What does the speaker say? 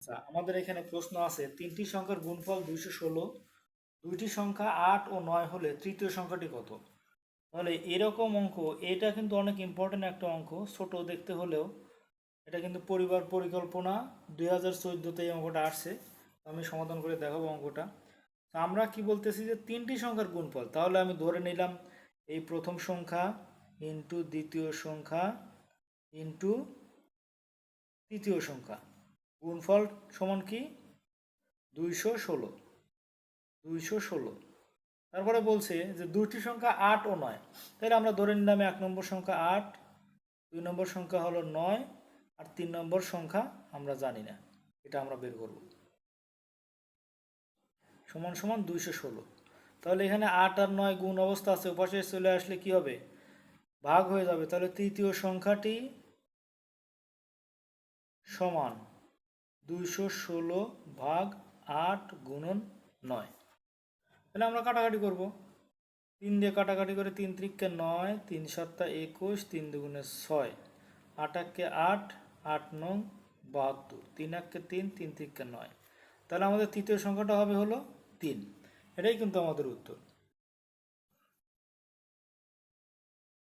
আচ্ছা, আমাদের এখানে প্রশ্ন আছে তিনটি সংখ্যার গুণফল 216, দুইটি সংখ্যা 8 ও 9 হলে তৃতীয় সংখ্যাটি কত? তাহলে এরকম অঙ্ক, এটা কিন্তু অনেক ইম্পর্টেন্ট একটা অঙ্ক, ছোট দেখতে হলেও এটা কিন্তু পরিবার পরিকল্পনা 2014-তে এই অঙ্কটা আসছে। আমি সমাধান করে দেখাবো অঙ্কটা। তো আমরা কি বলতেছি যে তিনটি সংখ্যার গুণফল, তাহলে আমি ধরে নিলাম এই প্রথম সংখ্যা ইন্টু দ্বিতীয় সংখ্যা ইন্টু তৃতীয় সংখ্যা গুণফল সমান কি 216। তারপরে বলছে যে দুইটি সংখ্যা 8 ও 9, তাহলে আমরা ধরে নিলাম এক নম্বর সংখ্যা 8, দুই নম্বর সংখ্যা হলো 9, আর তিন নম্বর সংখ্যা আমরা জানি না, এটা আমরা বের করব। সমান সমান 216। তাহলে এখানে 8 আর 9 গুণ অবস্থা আছে, ওপাশে চলে আসলে কি হবে, ভাগ হয়ে যাবে। তাহলে তৃতীয় সংখ্যাটি সমান 216 ভাগ 8 গুণন 9। তাহলে আমরা কাটাকাটি করব, 3 দিয়ে কাটাকাটি করে 3 × 9, 3 × 7 = 21, 3 × 2 = 6, 8 × 8, 8 × 9 = 72, 3 × 3, 3 × 9। তাহলে আমাদের তৃতীয় সংখ্যাটা হবে হলো 3। এটাই কিন্তু আমাদের উত্তর।